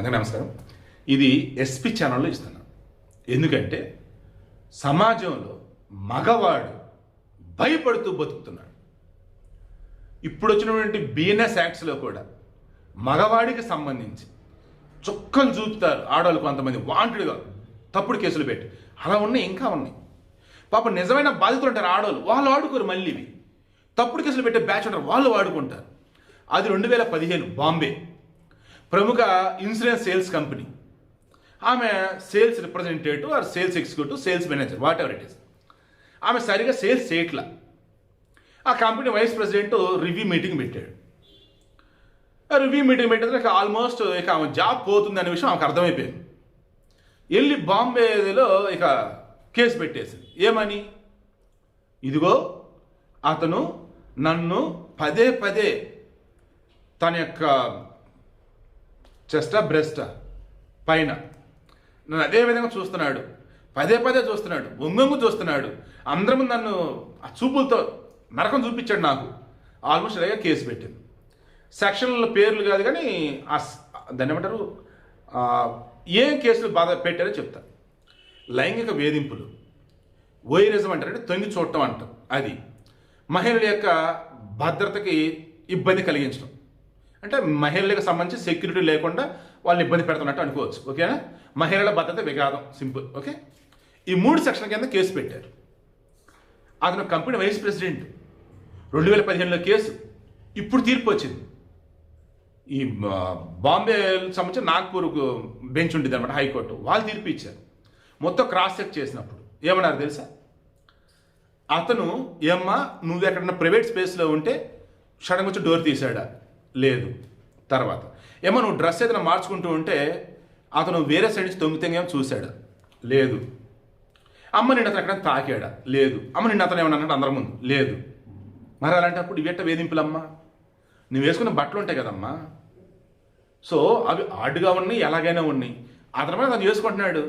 అందరికీ నమస్కారం. ఇది ఎస్పీ ఛానల్లో ఇస్తున్నాను. ఎందుకంటే సమాజంలో మగవాడు భయపడుతూ బతుకుతున్నాడు. ఇప్పుడు వచ్చినటువంటి బిఎన్ఎస్ యాక్ట్స్లో కూడా మగవాడికి సంబంధించి చుక్కలు చూపుతారు ఆడవాళ్ళు, కొంతమంది వాంటెడ్గా తప్పుడు కేసులు పెట్టి. అలా ఉన్నాయి, ఇంకా ఉన్నాయి. పాపం నిజమైన బాధితులు ఉంటారు ఆడవాళ్ళు, వాళ్ళు వాడుకోరు. మళ్ళీ ఇవి తప్పుడు కేసులు పెట్టే బ్యాచ్ ఉంటారు, వాళ్ళు వాడుకుంటారు. అది 2015 బాంబే ప్రముఖ ఇన్సూరెన్స్ సేల్స్ కంపెనీ. ఆమె sales representative or sales executive, sales manager, whatever it is. ఆమె సరిగా సేల్స్ చేయట్లా. ఆ company vice president review meeting పెట్టాడు. ఆ రివ్యూ మీటింగ్ పెట్టేది ఆల్మోస్ట్ ఇక ఆమె జాబ్ పోతుంది అనే విషయం ఆమెకు అర్థమైపోయింది. వెళ్ళి బాంబేలో ఇక కేసు పెట్టేసింది. ఏమని? ఇదిగో అతను నన్ను పదే పదే తన యొక్క చెస్టా బ్రెస్టా పైన నన్ను అదే విధంగా చూస్తున్నాడు, పదే పదే చూస్తున్నాడు, ఒంగొంగు చూస్తున్నాడు, అందరి ముందు నన్ను ఆ చూపులతో నరకం చూపించాడు నాకు. ఆల్మోస్ట్ ఇలాగే కేసు పెట్టింది. సెక్షన్ల పేర్లు కాదు కానీ దాన్ని ఏమంటారు, ఏం కేసులు బాధ పెట్టారో చెప్తా. లైంగిక వేధింపులు, వోయరిజం అంటారంటే తొంగి చూడటం అంటాం. అది మహిళల యొక్క భద్రతకి ఇబ్బంది కలిగించడం, అంటే మహిళలకు సంబంధించి సెక్యూరిటీ లేకుండా వాళ్ళని ఇబ్బంది పెడుతున్నట్టు అనుకోవచ్చు. ఓకేనా? మహిళల భద్రత విఘాతం, సింపుల్. ఓకే, ఈ 3 సెక్షన్ల కింద కేసు పెట్టారు. అతను కంపెనీ వైస్ ప్రెసిడెంట్. 2015లో కేసు. ఇప్పుడు తీర్పు వచ్చింది. ఈ బాంబే సంబంధించి నాగ్పూర్కు బెంచ్ ఉంటుంది అనమాట, హైకోర్టు. వాళ్ళు తీర్పు ఇచ్చారు. మొత్తం క్రాస్ చెక్ చేసినప్పుడు ఏమన్నారు తెలుసా? అతను ఏమ్మా నువ్వు ఎక్కడన్నా ప్రైవేట్ స్పేస్లో ఉంటే సడన్గా వచ్చి డోర్ తీసాడా? లేదు. తర్వాత ఏమో నువ్వు డ్రెస్ ఏదైనా మార్చుకుంటూ ఉంటే అతను వేరే సైడ్ నుంచి తొంగితేంగేమో చూశాడా? లేదు. అమ్మ నిన్ను అతను ఎక్కడైనా తాకాడా? లేదు. అమ్మ నిన్ను అతను ఏమన్నా అన్నట్టు అందరి ముందు? లేదు. మరి అలాంటప్పుడు ఇవేట వేధింపులమ్మా? నువ్వు వేసుకున్న బట్టలు ఉంటాయి కదమ్మా, సో అవి ఆడుగా ఉన్నాయి, ఎలాగైనా ఉన్నాయి. అతని మీద అతను చేసుకుంటున్నాడు.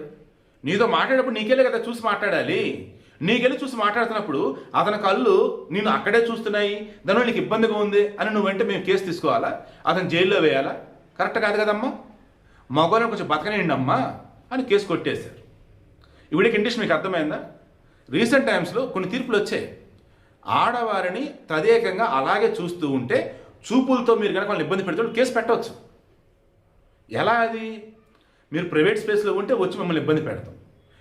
నీతో మాట్లాడేటప్పుడు నీకెళ్ళి కదా చూసి మాట్లాడాలి. నీకెళ్ళి చూసి మాట్లాడుతున్నప్పుడు అతని కళ్ళు నేను అక్కడే చూస్తున్నాయి, దానివల్ల నీకు ఇబ్బందిగా ఉంది అని నువ్వంటే మేము కేసు తీసుకోవాలా? అతను జైల్లో వేయాలా? కరెక్ట్ కాదు కదమ్మా. మగవాళ్ళని కొంచెం బతకనేయండి అమ్మా అని కేసు కొట్టేశారు. ఇవిడే కండిషన్ మీకు అర్థమైందా? రీసెంట్ టైమ్స్లో కొన్ని తీర్పులు వచ్చాయి. ఆడవారిని తదేకంగా అలాగే చూస్తూ ఉంటే చూపులతో మీరు కనుక వాళ్ళని ఇబ్బంది పెడుతూ కేసు పెట్టవచ్చు. ఎలా అది? మీరు ప్రైవేట్ స్పేస్లో ఉంటే వచ్చి మిమ్మల్ని ఇబ్బంది పెడతాం,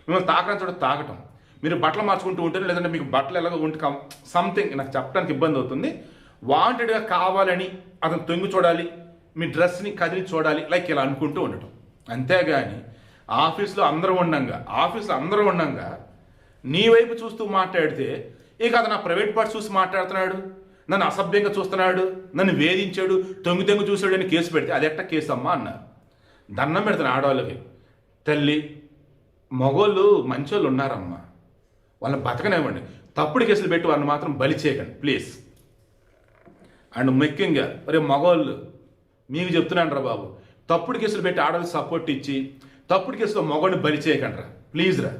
మిమ్మల్ని తాకడం చోట తాకటం, మీరు బట్టలు మార్చుకుంటూ ఉంటే లేదంటే మీకు బట్టలు ఎలాగో ఉంటే సంథింగ్ నాకు చెప్పడానికి ఇబ్బంది అవుతుంది, వాంటెడ్గా కావాలని అతను తొంగి చూడాలి, మీ డ్రెస్ని కదిలి చూడాలి, లైక్ ఇలా అనుకుంటూ ఉండటం. అంతేగాని ఆఫీస్లో అందరూ ఉండంగా నీ వైపు చూస్తూ మాట్లాడితే ఇక అతను నా ప్రైవేట్ పార్ట్ చూసి మాట్లాడుతున్నాడు, నన్ను అసభ్యంగా చూస్తున్నాడు, నన్ను వేధించాడు, తొంగి చూసాడు అని కేసు పెడితే అది ఎట్ట కేసు అమ్మా అన్నారు. దండం పెడతాను ఆడవాళ్ళకి. తల్లి, మగోళ్ళు మంచోళ్ళు ఉన్నారమ్మా, వాళ్ళని బతకనివ్వండి. తప్పుడు కేసులు పెట్టి వాళ్ళని మాత్రం బలి చేయకండి ప్లీజ్. అండ్ ముఖ్యంగా మరి మగవాళ్ళు మీకు చెప్తున్నాను రా బాబు, తప్పుడు కేసులు పెట్టి ఆడవాళ్ళకి సపోర్ట్ ఇచ్చి తప్పుడు కేసులో మగవాడిని బలి చేయకండి రా ప్లీజ్ రా.